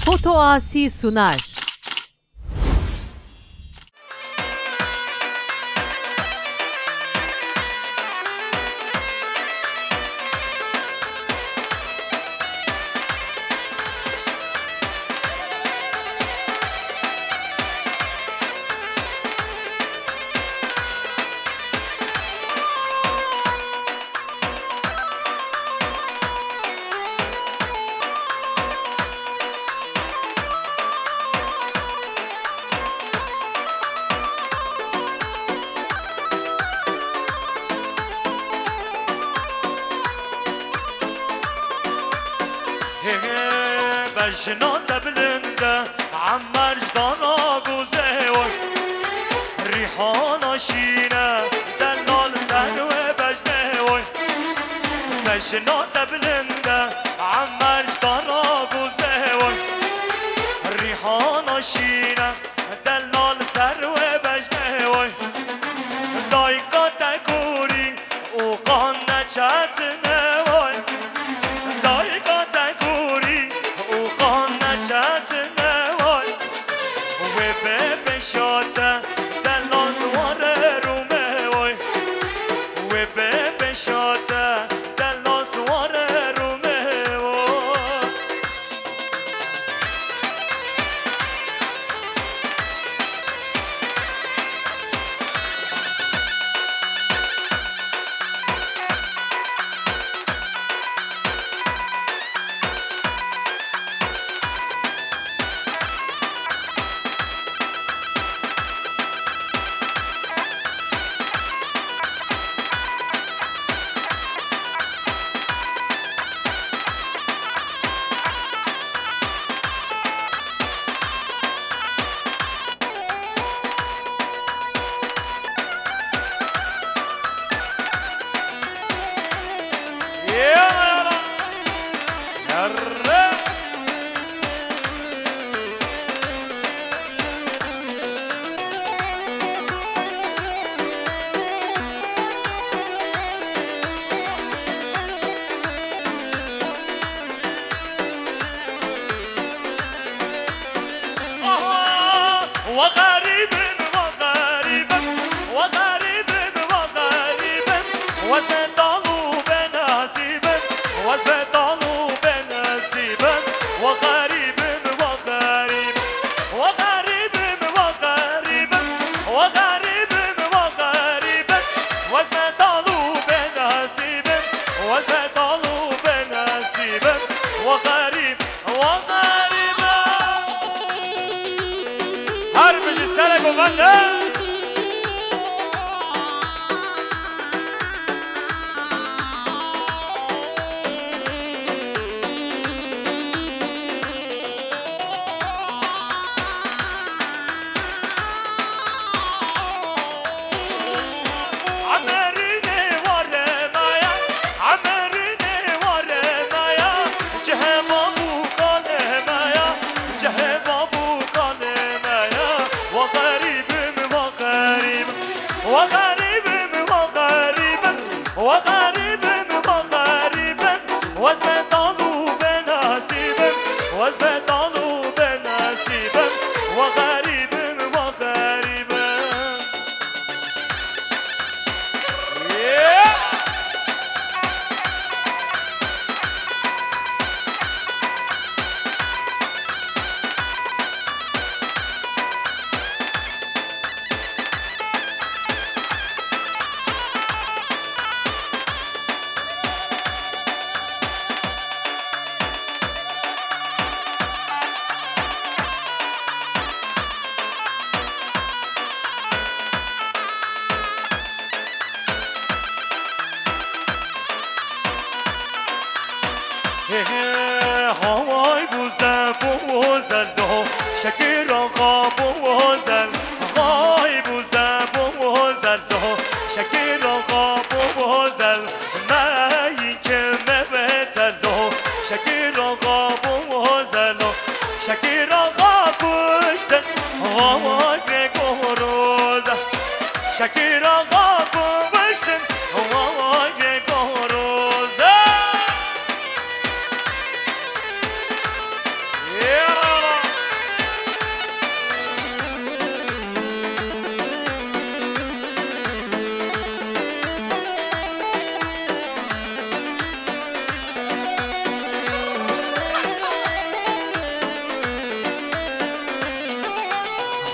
Foto Asi sunar. بجنان دبلنده عمر جدانا گوزه ریحان شینه دلال سر و بجنه بجنان دبلنده عمر جدانا گوزه ریحان شینه دلال سر و بجنه دایکا تکوری او قان نچتنه دایکا تکوری او قان نچتنه و به شاته دلال سوار رومه و به شاته دلال سوار رومه وغريب وغريب وغريب وغريب وازبطالو بنصيب وازبطالو بنصيب وغريب وغريب وغريب وغريب وغريب وغريب وازبطالو بنصيب وازبطالو بنصيب وغريب وغريب حرفش السنة جوانا وغريب وغريب وغريب وغريب وازبطالو بنصيب وازبطالو بنصيب وغريب وغريب هواي بوزل بوزل شكر آقا بوزل هواي بوزل بوزل شكر آقا بوزل ما يكمل بتلو شكر آقا بوزل شكر آقا كشت هواي بگوروز شكر آقا كشت هواي بگوروز Yeah.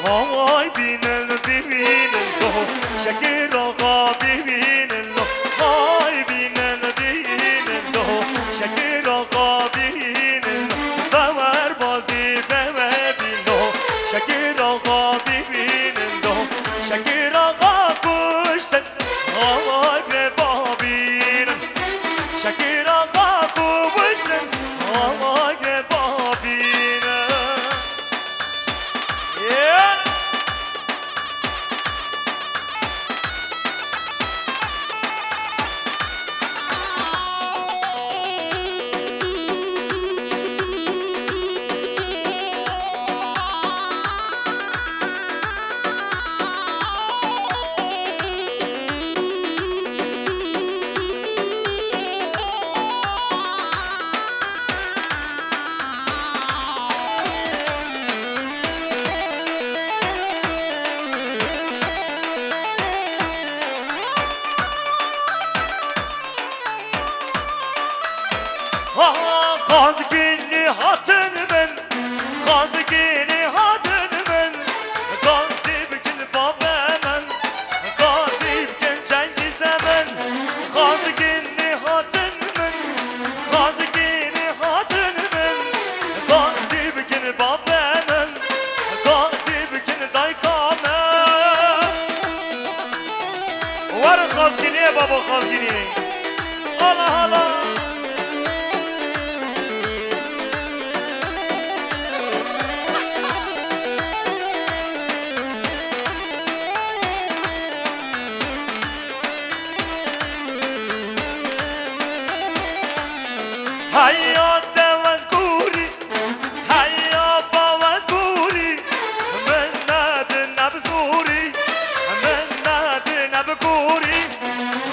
وای بینن ببینن دو شکر آقا ببینن دو وای بینن ببینن دو شکر آقا ببینن بمر بازی بمبین دو شکر آقا ببینن دو شکر آقا کشتن وای به بابینن شکر آقا کشتن وای به بابینن Gazgini hatın ben, gazgini hatın ben, gazibkin babemen, gazibkin Cengiz'emen, gazgini hatın ben, gazgini hatın ben, gazibkin babemen, gazibkin daykamen. Var gazgini baba gazgini, Allah Allah. Hayat devaz guri, hayat bavaz guri, mennad nabzuri, mennad nabguri,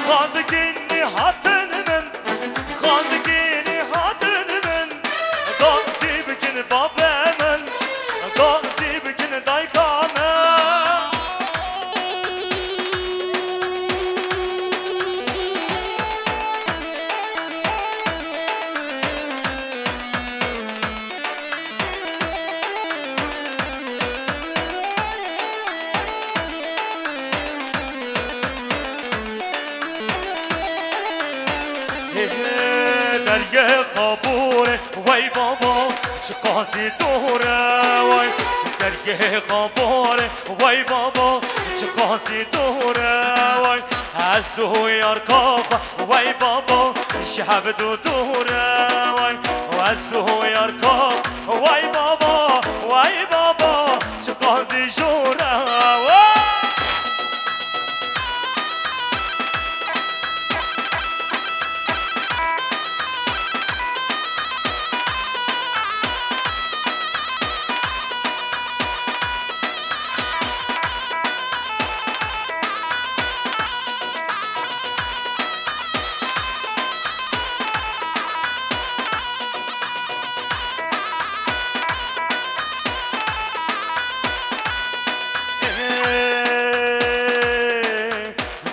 gazgini hatın men, gazgini hatın men, gazibkin babemen, gazibkin daykamen. درگه قبوره وای بابا چه قاضی دوره وای درگه قبوره وای بابا چه قاضی دوره وای از تو یار کاخ وای بابا شب دو دوره وای از تو یار کاخ وای بابا چه قاضی جوره وای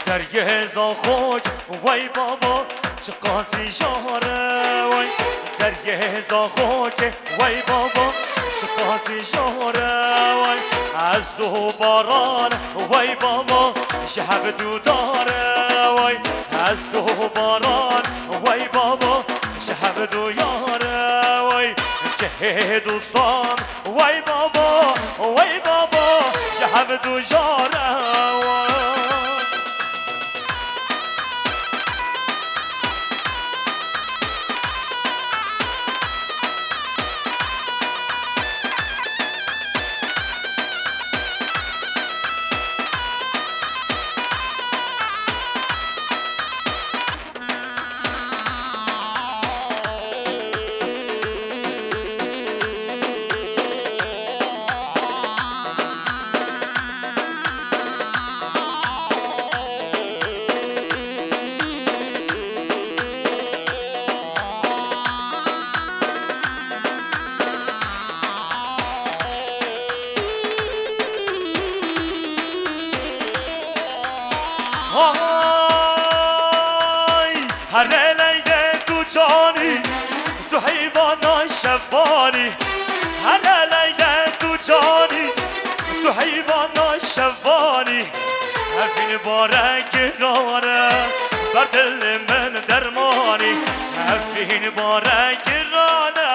درگه زاخوک وای بابا چه قاضی جاره وای درگه زاخوک وای بابا چه قاضی جاره وای از دو باران وای بابا شب دو داره وای از دو باران وای بابا شب دو یاره وای که دوستان وای بابا شب دو جاره وای هر لیله تو جانی تو حیوان شبانی هر لیله تو جانی تو تو حیوانا شوانی هفین باره گرانه بر دل من درمانی هفین باره گرانه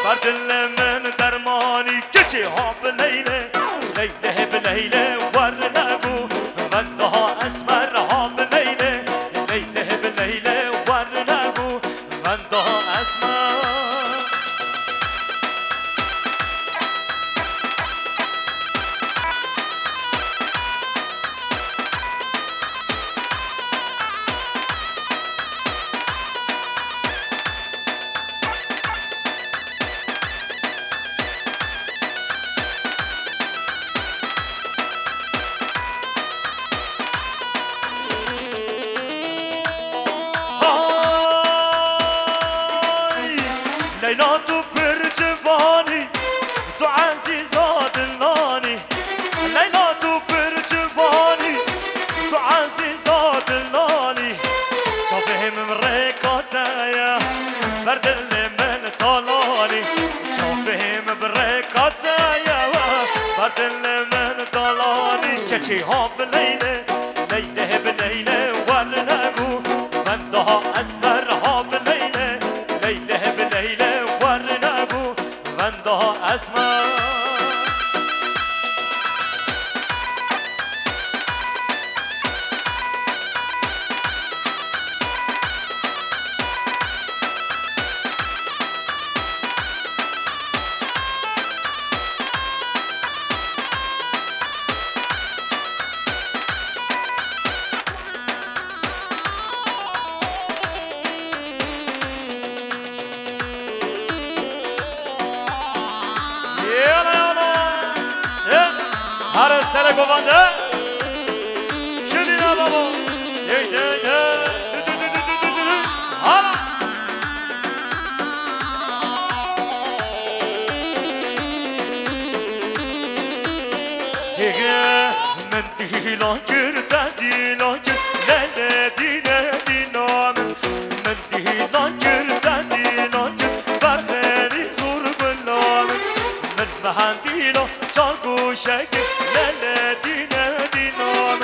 بر دل من درمانی گچی ها بلیله لیله بلیله ور نگو وندها اسمر ها بلیله لیله بلیله ور نگو وندها اسمر لیلا تو پر جوانی تو عزیزا دلانی لیلا تو پر جوانی تو عزیزا دلانی شافهم برکاتایا بر دل من طالانی شافهم برکاتایا بر دل من طالانی کچی ها بلیله لیله بلیله ور نگو وندها اسمر ها بلیله لیله بلیله ور نگو وندها اسمر هر سر گوانده شدینا بابا هلا من دیلا کرده دیلا لیله دینه دینام من دیلا کرده دیلا برخیری زور بلام من مهندیلا شارگو شکل لیله دینه دینام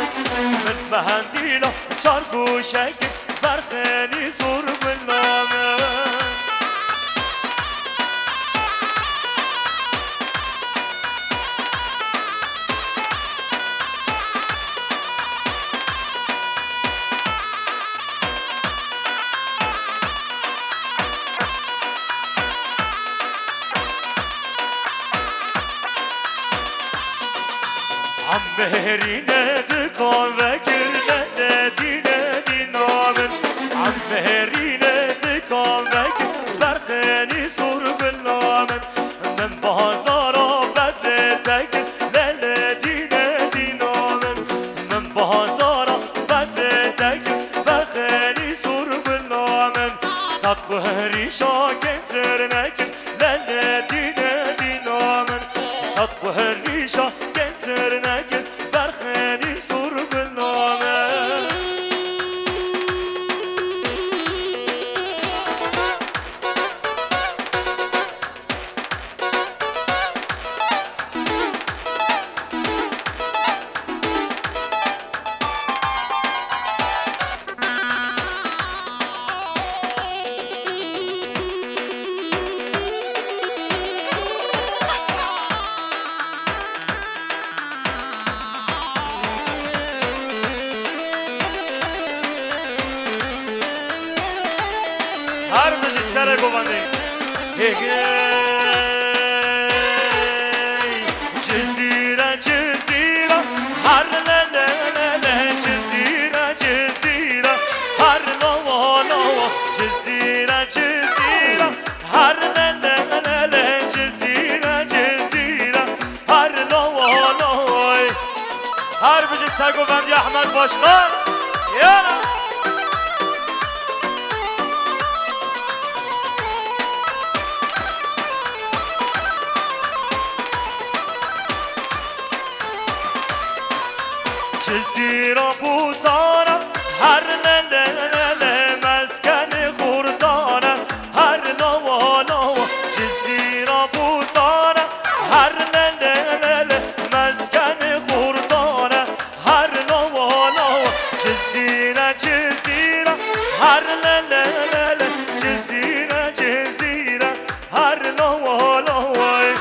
من مهندیلا شارگو شکل برخیری زور بلام عمهرینه دکان و گرنه دینه دینامن عمهرینه دکان و برخینی سور بلامن من بازارا بدل تکن لیله دینه دینامن من بازارا بدل تکن برخینی سور بلامن صدق هریشا گنتر نکن لیله دینه دینامن صدق هریشا نکن برخیری سور بلامه هر بجی سر گوانده جزیره جزیره هر لله جزیره جزیره هر لوا لوا جزیره جزیره هر لله جزیره جزیره هر لوا لوا هر بجی سر گوانده احمد باشقان یالا جزیره بوتانه هر لله مسکن خوردانه هر لوا لوا جزیره بوتانه هر لله مسکن نوالوي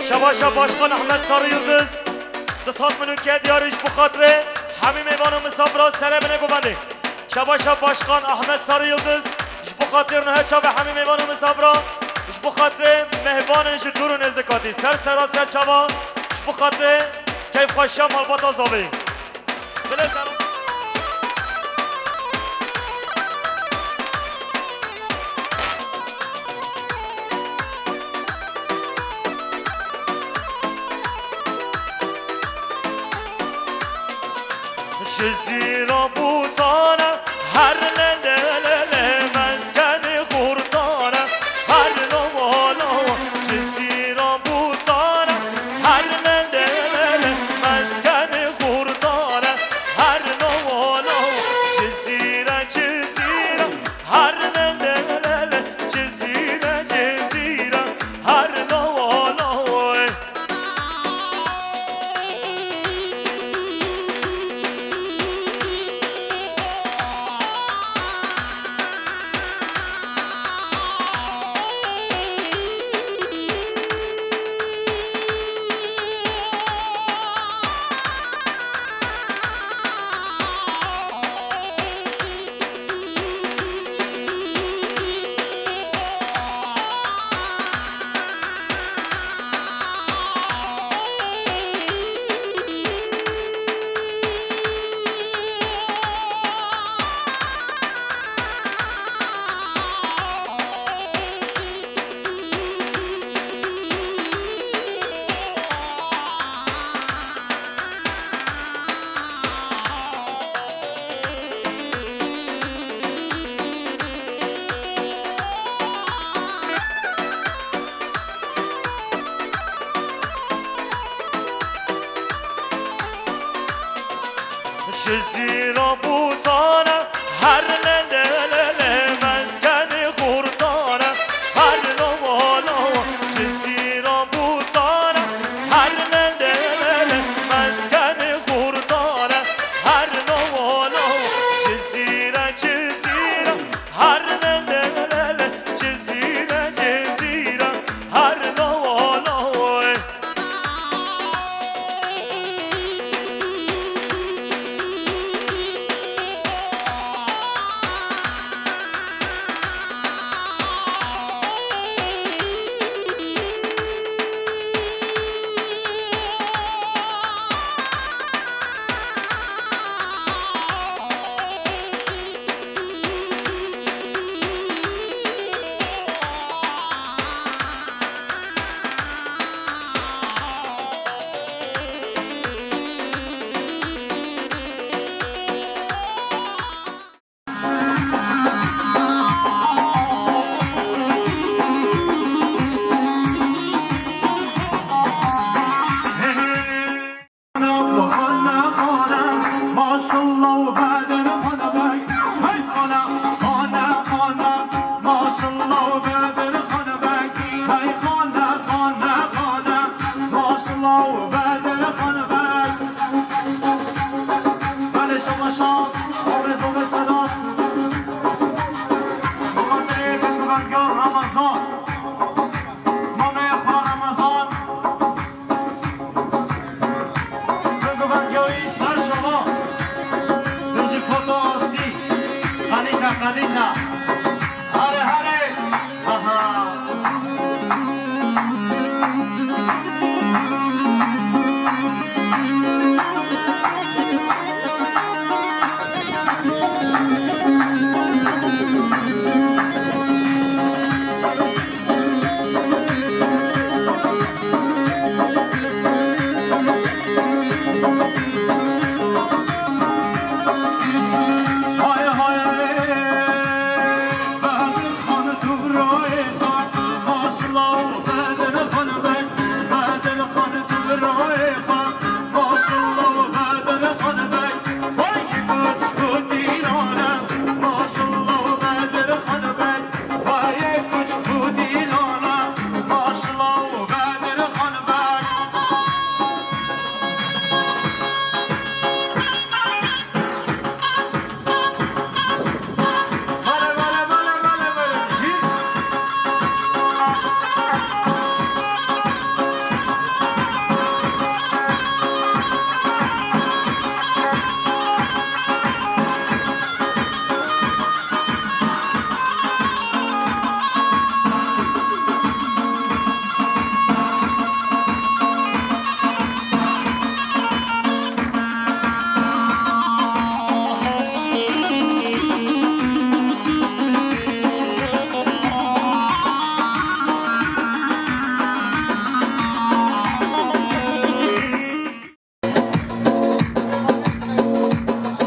شباشا باشقان احمد ساری یلدز دستات منو که دیارش بخاطره همین میوانو مسافرها سره بنه گوبنده شباشا باشقان احمد ساری یلدز بخاطر نه چا به همین میوانو مسافرها بخاطره مهوانش دورو نزکاتی سر سراسر چوا بخاطره کیف خوشا مالبات آزاوی بله سلام جزیرا بوتانه هر لله مسکن خورتانه هر نوالا جزیرا بوتانه هر لله مسکن خورتانه هر نوالا جزیرا هر لله جزیرا هر نوالا جزیرا بوتانه هر لله مسکن خورتانه هر نوالا جزیرا بوتانه هر لله مسکن خورتانه هر نوالا جزیرا هر لله جزیرا هر نوالا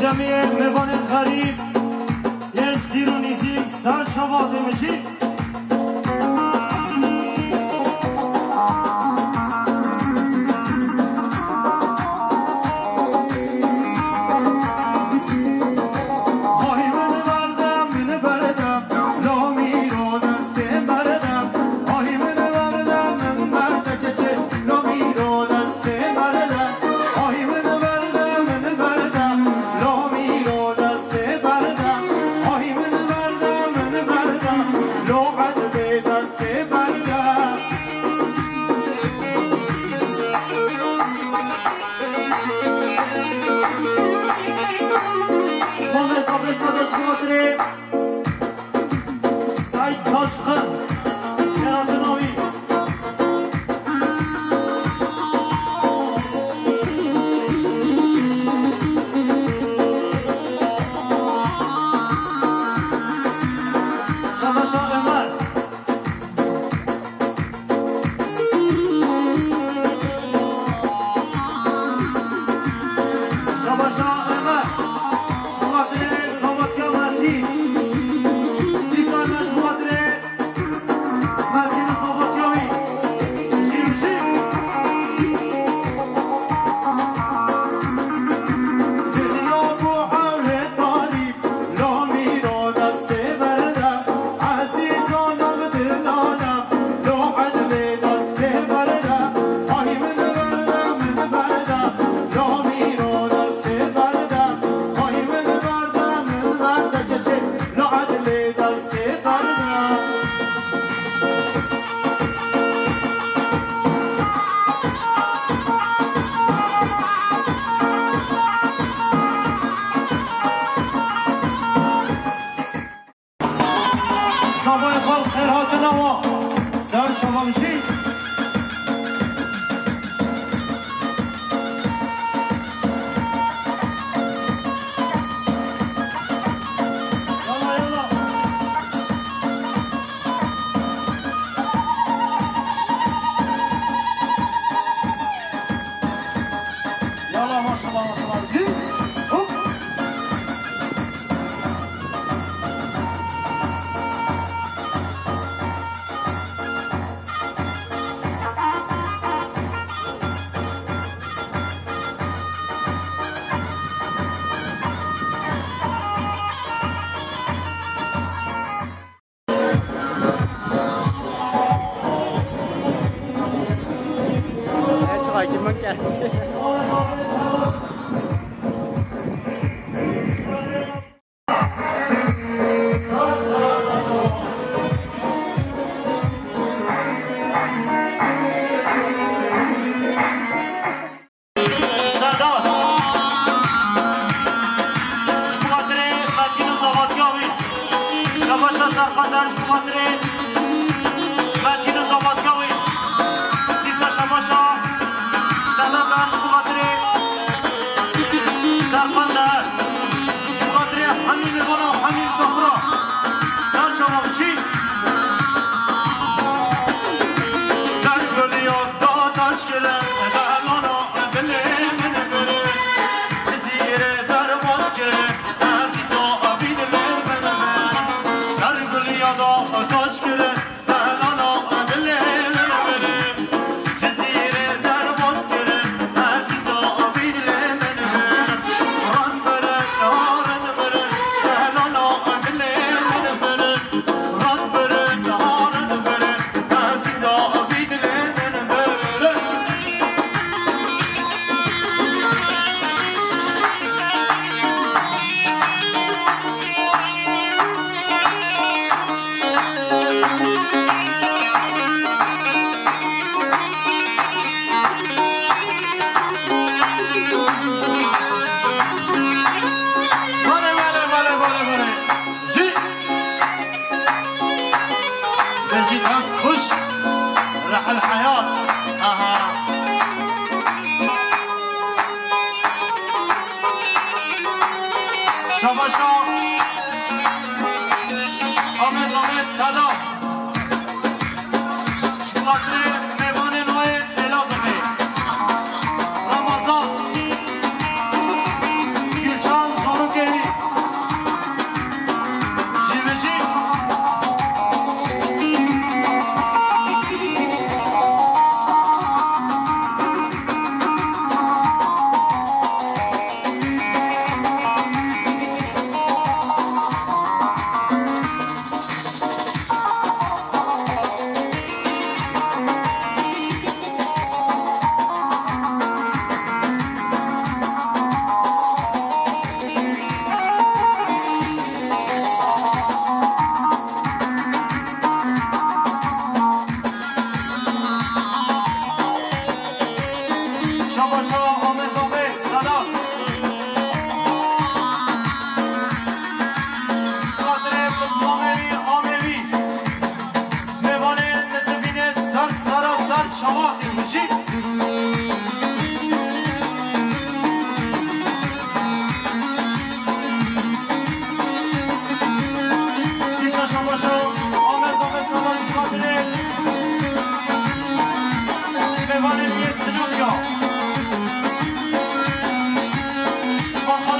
جمعی مبان غریب یش دیرونیزی سر شواده میشی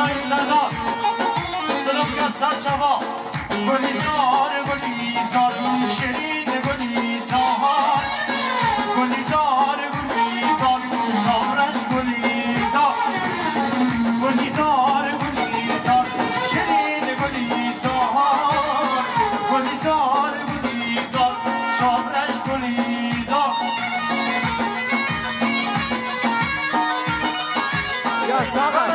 این صدا سلام که سر چوا گلیزار گلیزار شیرین گلیزار گلیزار گلیزار شامرش گلیزار گلیزار گلیزار شیرین گلیزار گلیزار گلیزار شامرش گلیزار یا سلام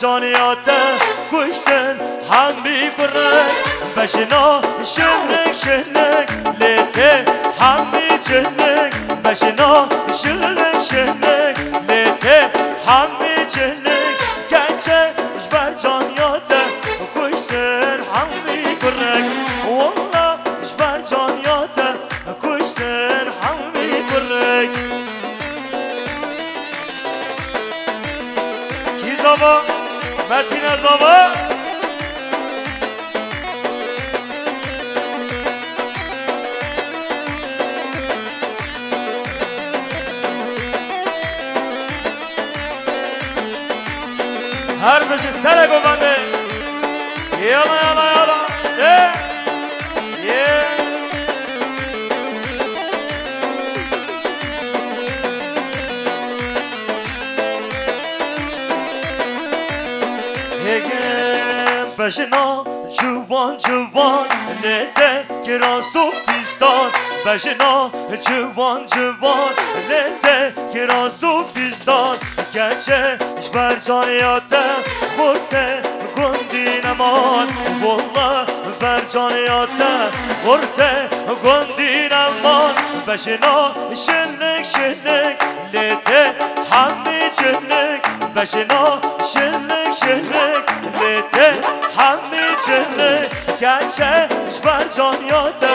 جانیاته کشتن هم بیفرق بشنا شنک شنک لیته هم بیجنک بشنا شنک شنک لیته هم بیجنک گنچه جبر جانیاته کشتن هم بیفرق والله جبر جانیاته کشتن هم بیفرق کی زمان متین زمان هر بشه سر گفنده یالا یالا یالا بجنا جوان جوان لیته کرا سوفیستان بجنا جوان جوان لیته کرا سوفیستان گنچه جبر جانیاته خورته گندی نمان والله بر جانیاته خورته گندی نمان بجنا شنک شنک لیته همی جنک بجنا شنک شنک لیته همی جنک گنچه جبر جانیاته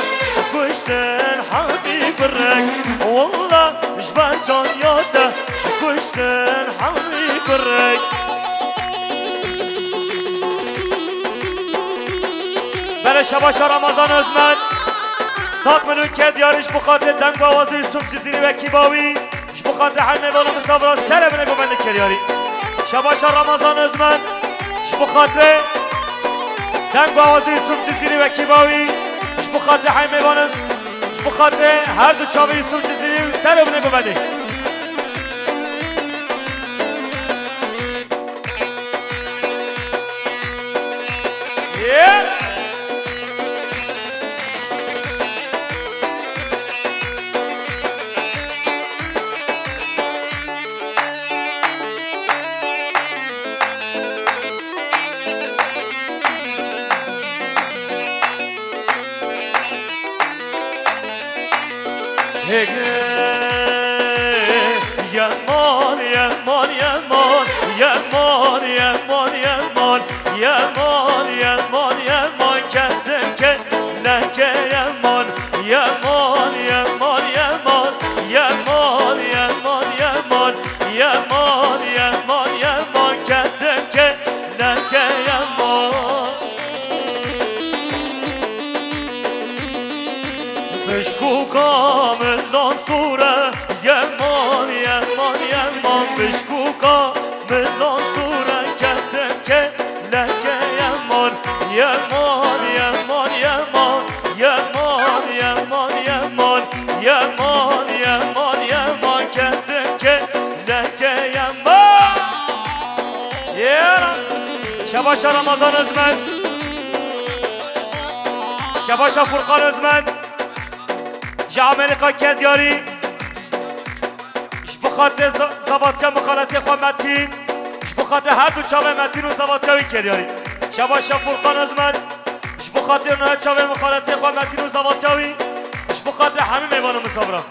کشتن همی برک والله جبر جانیاته کشتن همی برک گل شباش رمضان ازمن 100 میلیون که دیارش بخاطر دنگ باوازی یوسف جزیری و کیباوی بخاطر هر میوانم مسافر سر بنه گوبنده کریاری شباش رمضان ازمن بخاطر دنگ باوازی یوسف جزیری و کیباوی بخاطر هر میوانم بخاطر هر دو چاوی یوسف جزیری سر بنه گوبنده Yaman, yaman, yaman, yaman, yaman, yaman, yaman, yaman, yaman, kendim kendine yaman, yaman, yaman, yaman, yaman, yaman, yaman, yaman, yaman, yaman, kendim kendine yaman. Bishkukamdan sura yaman yaman yaman Bishkukamdan sura kendim kendine yaman yaman yaman yaman yaman yaman yaman yaman yaman yaman kendim kendine yaman Şabaş Ramazan Özmen Şabaş Furkan Özmen Amerika Kedyari بخاطر زباطیا مخالطی خواه متین بخاطر هر دو چاوه متین و زباطیاوی کریاری شباش فرقان از من بخاطر نه چاوه مخالطی خواه متین و زباطیاوی بخاطر همه میوانو مسابرا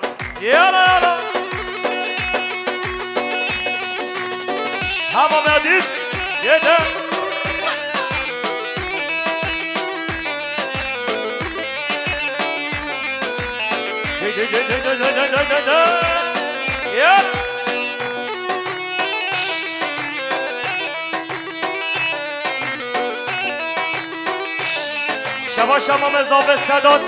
یالا یالا همه میادید یده شباش امام اضافه صداد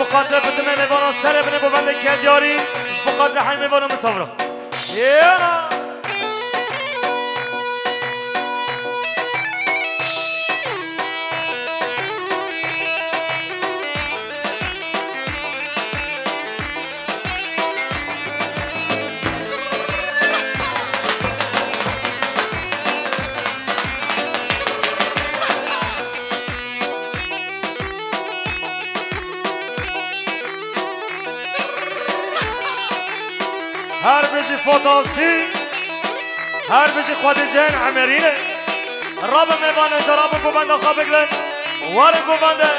بخاطر بدم میوانان سر بنه ببنده کردیاری بخاطر همه میوانان مسافرم یالا هر بجی فوتاسی هر بجی خود جن عمرینه راب میبانه جراب گوبنده خواه بگلن وار گوبنده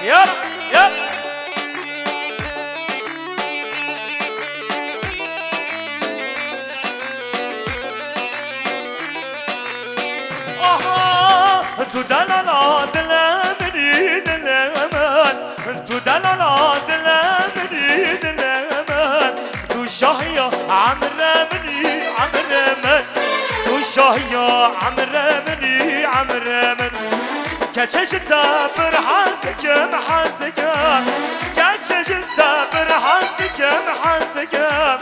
یار یار آها تو دلالا دلمنی دلمن تو دلالا دلمنی دلمن تو شاهیا عمرمنی عمرمن تو شاهیا عمرمنی عمرمن كتشتا برحاسكم حاسكم كتشتا برحاسكم حاسكم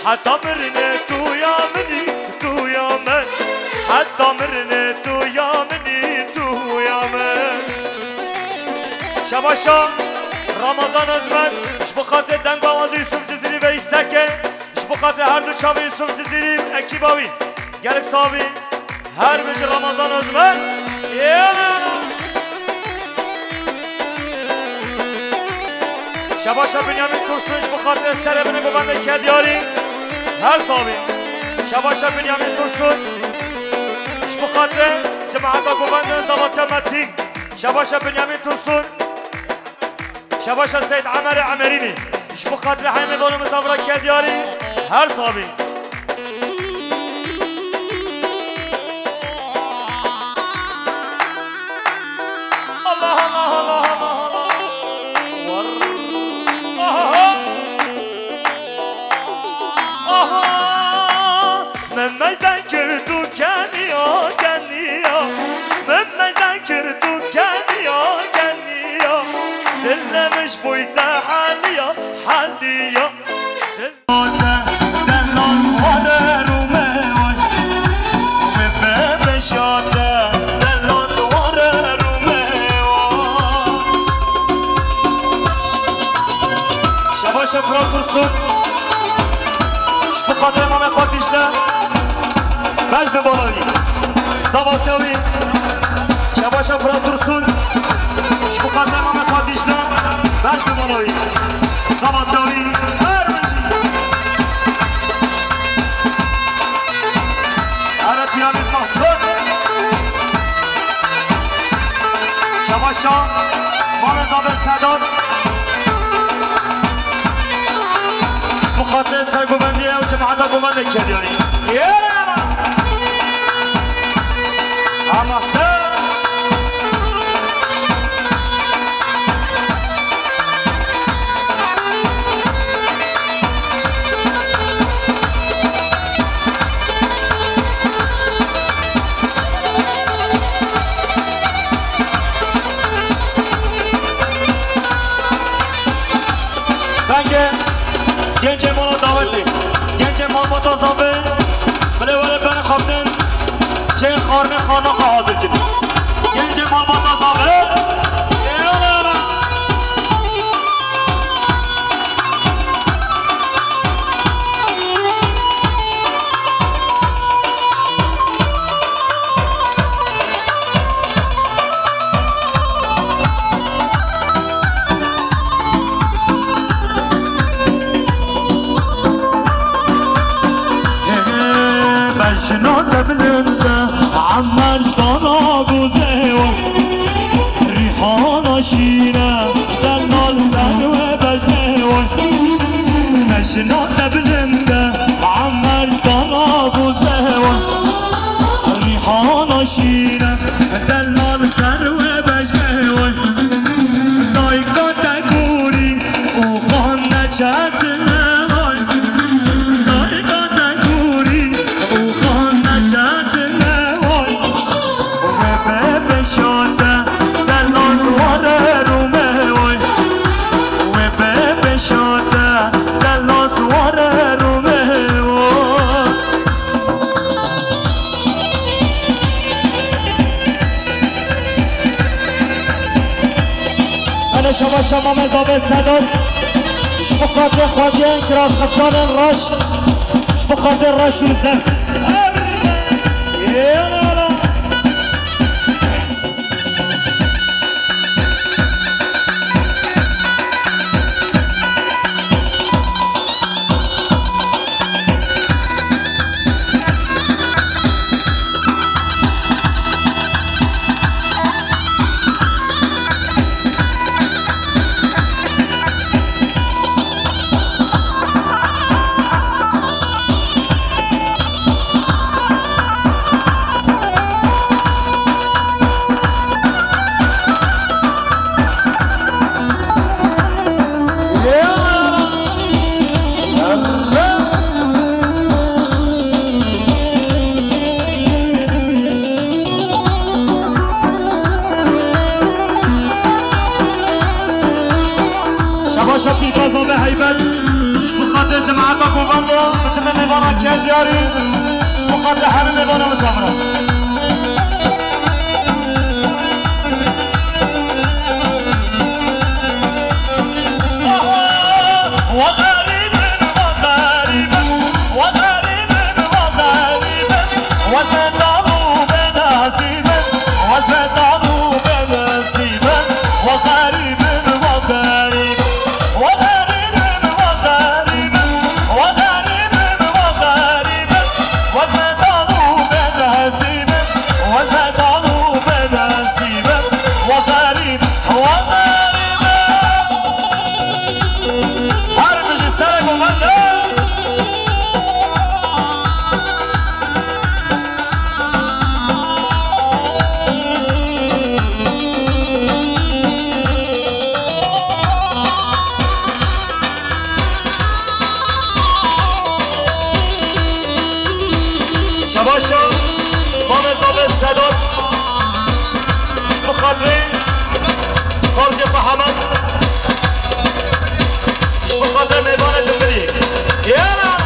حتى مرنتو يا مني تو يا من حتى مرنتو يا مني تو يا من شباشا رمضان ازمن بخاطر دنگ باوازی یوسف جزیری و ایستکه بخاطر هر دو چاوی یوسف جزیری اکیباوی گلک صابی هر بج رمضان ازمن شباشا بنیامین ترسونش بخاطر سر بنه ببنده کردیاری هر صابی شباشا بنیامین ترسون بخاطر جماعتا ببنده زباط متین شباشا بنیامین ترسون شباشا سید عمر عمرینی بخاطر همه دانو مصابره کردیاری هر صابی الله الله الله الله من مزن کردو کنیا کنیا من مزن وش بويت حاليا حاليا شفرا ترسون شبو خاطر امام قاتیشنه مجد بالاوی سواتیاوی شبا شفرا ترسون شبو خاطر امام قاتیشنه مجد بالاوی سواتیاوی هر بجی هر پیانیز محصول شبا شام مام زابر سداد خاطر سرگوبندیه و جماعت گوبنده کلیانی یه اما سر گنج مالا داوتی گنج مال متازابه بله ولی بین خوابدن چه خارنه خانه خواه حاضر کنی گنج مال متازابه شنو تبلنده عمال صنا بوزيوه ريحانه شينه دلال زنوه بجنوه شنو تبلنده عمال صنا بوزيوه ريحانه شينه دلال زنوه بجنوه دايقا تكوري وخان نجاتنا شما شما مزابه صداد شما خاطر خوادیان کراس خفتان راش شما خاطر راش روزه شبی بازا به حیبت بخاطر جماعت گوبنده بتمنى میوانا کندیاری بخاطر همه میوانا مسافره شباشا ما مزابه صداد بخاطر خارج محمد بخاطر میبانه دنبالی یالا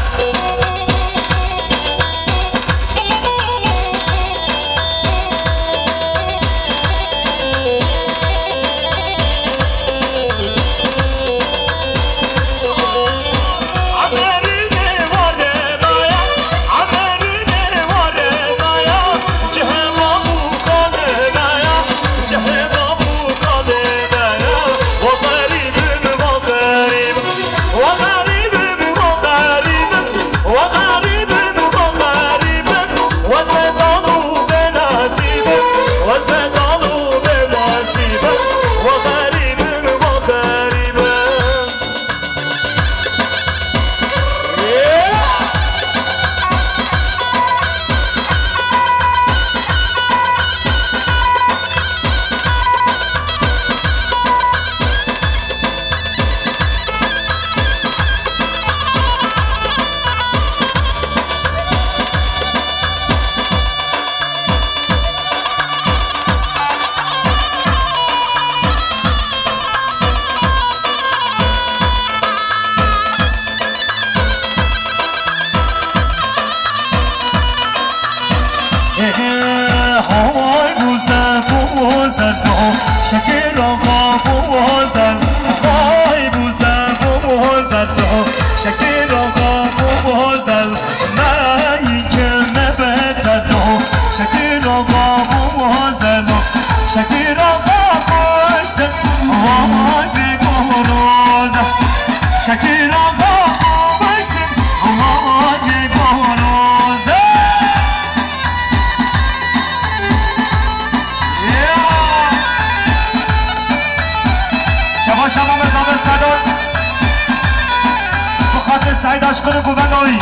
سعید عشقان گوبندایی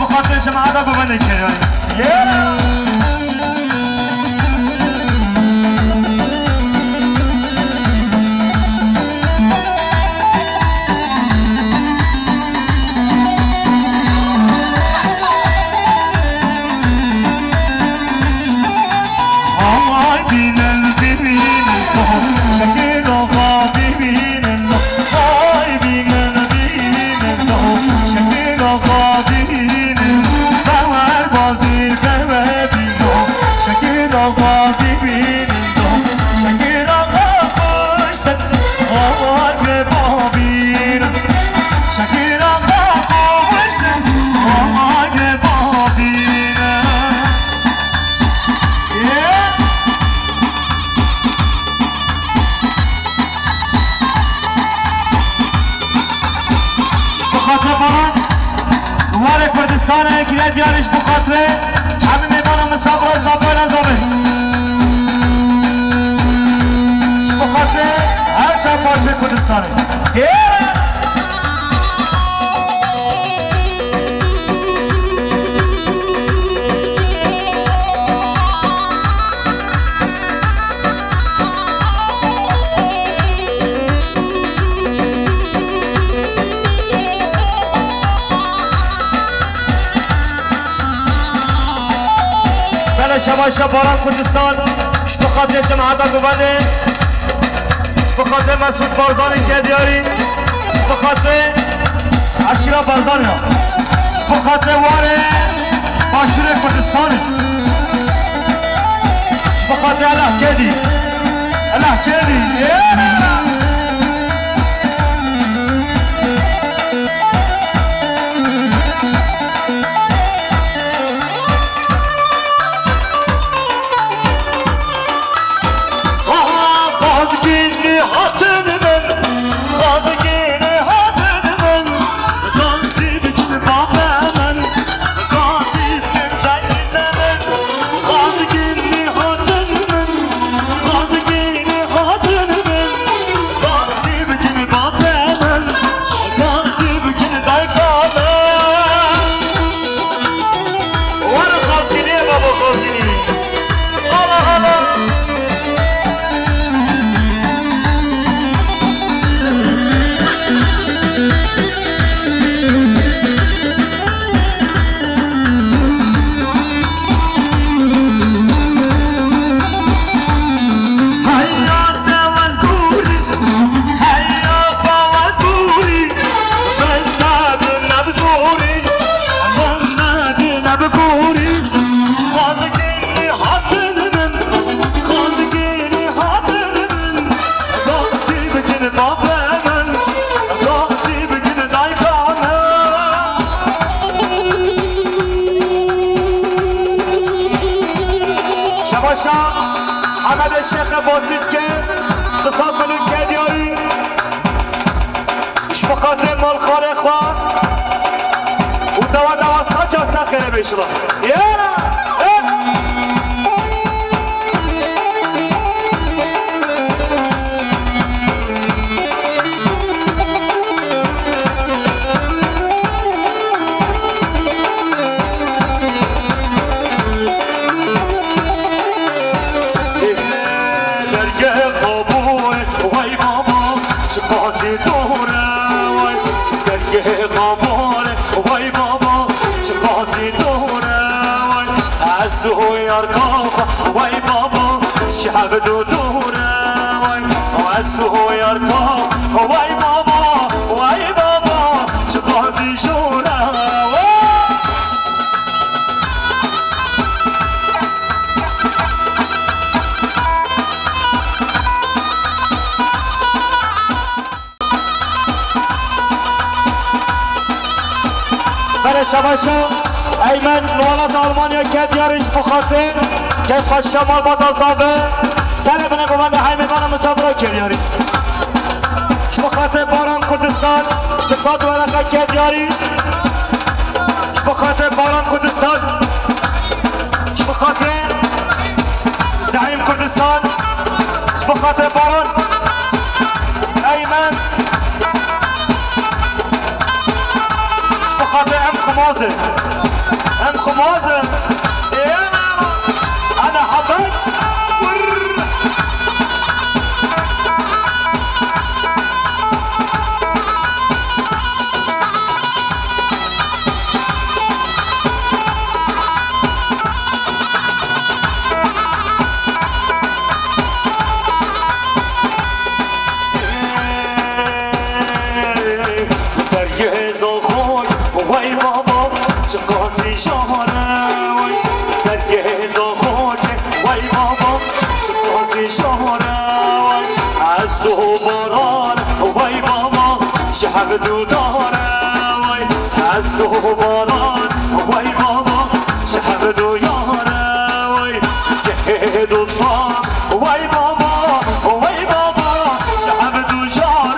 بخاطر جماعت گوبنده کردی دیارش بخاطره همه میمانم مسافر زابان ازابه بخاطره هر چند پارچه کردستانه شبا شباران کردستان بخاطر جماعت گوبنده بخاطر مسعود بارزانی که دیاری بخاطر عشیرا بارزانی بخاطر واره باشور کردستان بخاطر الله کدی الله کدی حمد الشيخ بوسيس كي قصاد ملوك كدياري اش بخاطر مال خارق و ودوا دوا سخاچا سخيره بيشلا يلا وای بابا شب دو دوره وای از تو یارکا وای بابا چه قاضی شوره بله شباشو ایمن نوالات آلمانیا که دیارش بخاطر که خوش شمال با دازابه سر بنه گوانده های میوان مسابقه که دیاری بخاطر باران کردستان بساد ورقه که دیاری بخاطر باران کردستان بخاطر زعیم کردستان بخاطر باران ایمن بخاطر ام خمازه انا حبك شب دو داره وای از تو باران وای بابا شب دو یاره وای که دوستان وای بابا شب دو جاره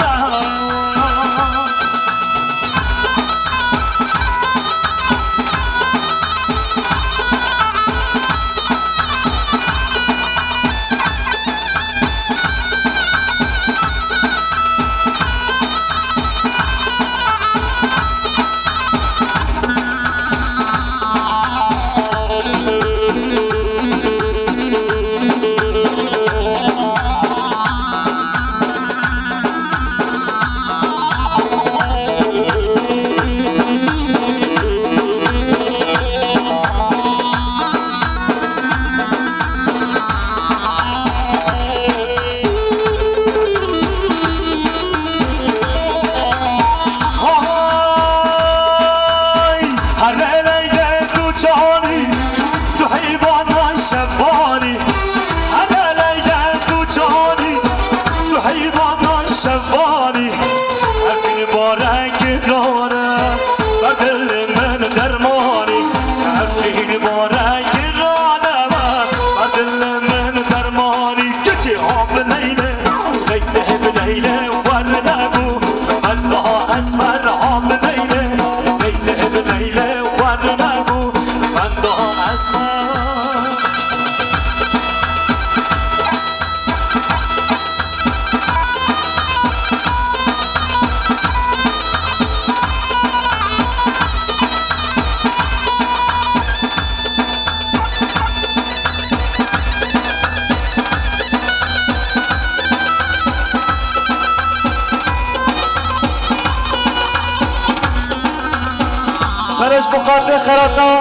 برش بخاطر خیراتا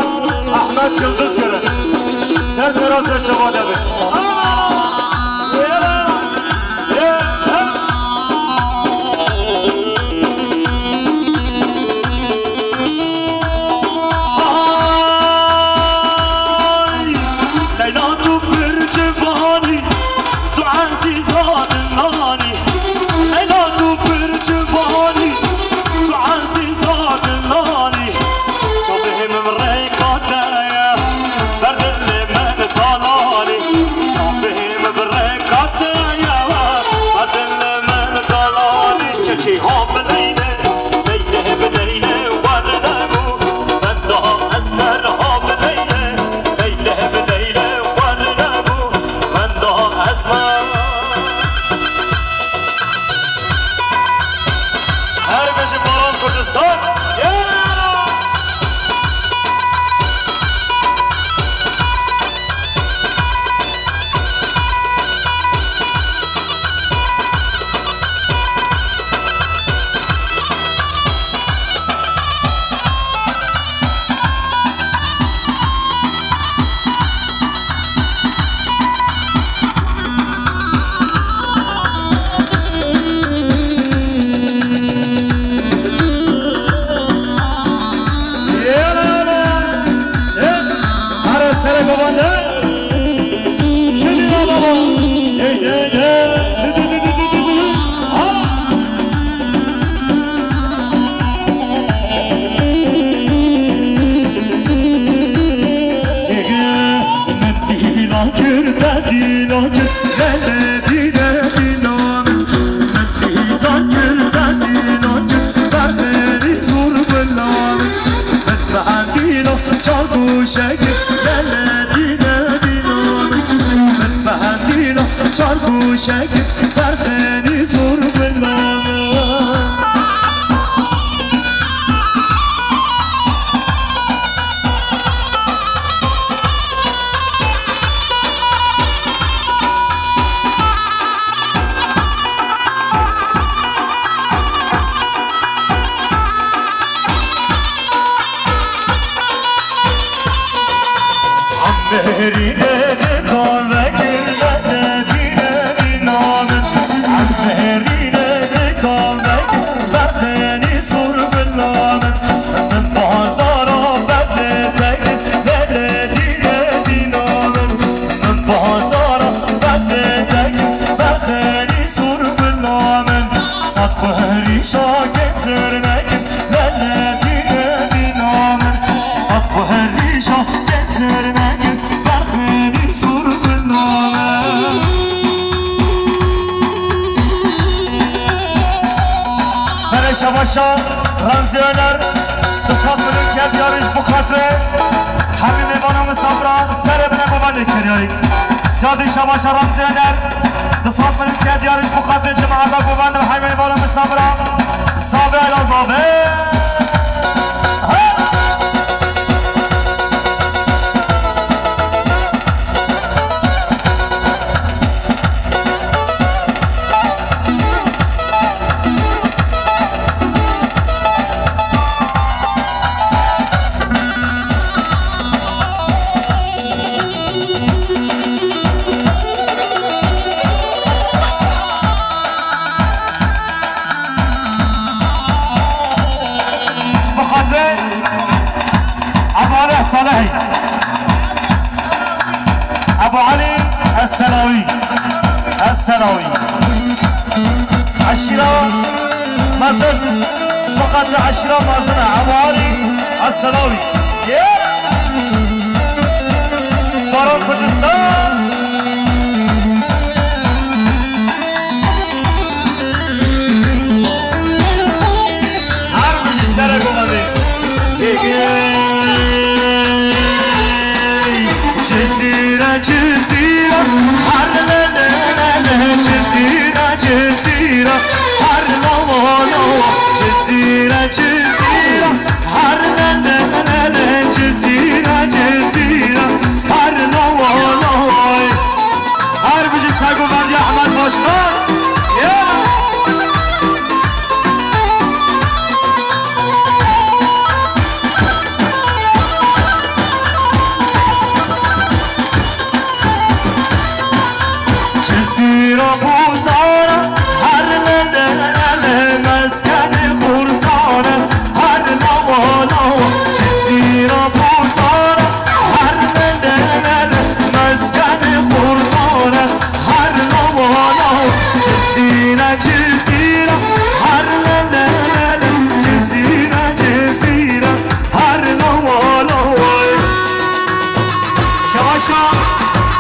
احمد یلدز گره سر سراز چواده بید لیلا تو پر جوانی تو عزیزان نانی لیلا تو پر جوانی تو عزیزان نانی شبه من ريكاتايا برد اللي من طلالي çarpuşak Berfeni zor bilmem Ammerine de kahve gülmede dine binanın Ammerine de kahve gülmede zor binanın Ben pazara bedleteyin vele dine binanın Ben pazara bedleteyin vele zor binanın Sattı her işa getirmeyin vele dine binanın Sattı her işa getirmeyin Şabaşa, Ramzi Öner, Tıfat Mülüket yarış bu katı Habib İvan'ı Sabra, Serebine babanı kiriyor Cadı Şabaşa, Ramzi Öner, Tıfat Mülüket yarış bu katı Cemaata babanı Habib İvan'ı Sabra Sabe el azabe أبو علي السلاوي عشرة مازن فقط عشرة مازن أبو علي السلاوي بارون كردستان حرب جسر قمدي Cezira cezira harlalala cezira cezira harlalala cezira cezira harlalala cezira cezira harlalala Harbici Sayguverdi Ahmet Başkan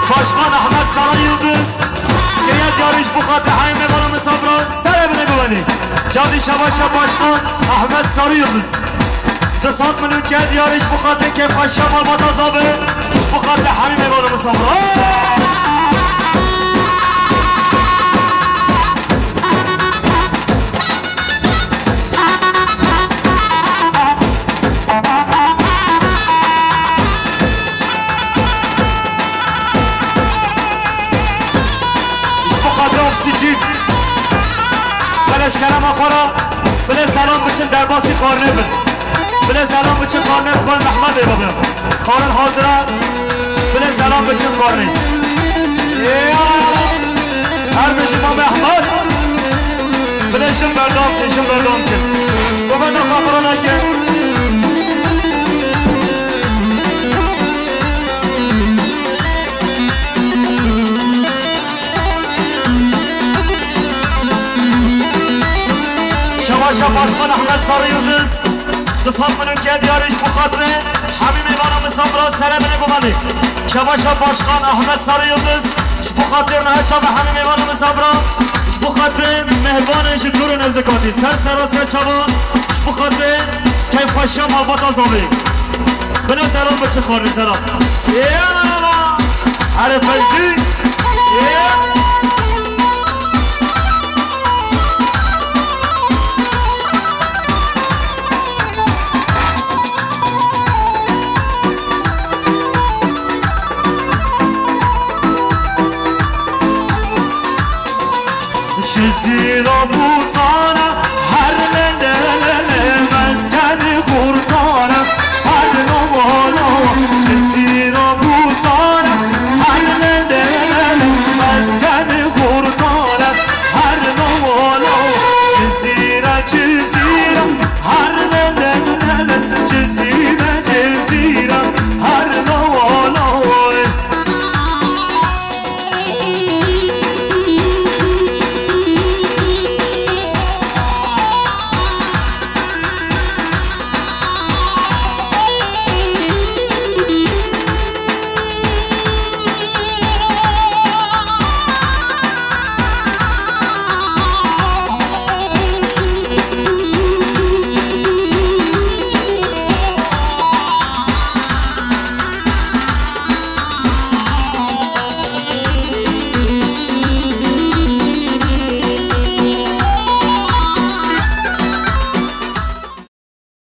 Başkan Ahmet Sarı Yıldız Heyet yarış bu katı Hayme Balamı Sabra Serebine güveni Cadı Şabaşa Başkan Ahmet Sarı Yıldız Dısat Mülüket yarış bu katı Kepkaşa Malbat Azabı Bu katı Hayme Balamı Sabra بلش کرم آخورا بله سلام بچن درباسی کارنه بل بله سلام بچن کارنه بل محمد بابا کارن حاضره بله سلام بچن کارنه هر بشن مام احمد بله شم بردام کن بابا نخواهرا نکن Şabaşa Başkan Ahmet Sarı Yıldız Kısat Mülüket yarış bu katı Habib İvan'ı Sabra Serebine Gumadı Şabaşa Başkan Ahmet Sarı Yıldız Bu katı Meheşa ve Habib İvan'ı Sabra Bu katı mehbanı Jituru Nezekati Ser Çaba Bu katı Keyfkaşa Malbat Azabı Bana selam bıçı kharni selam Arif Feyzi چه زیرا بود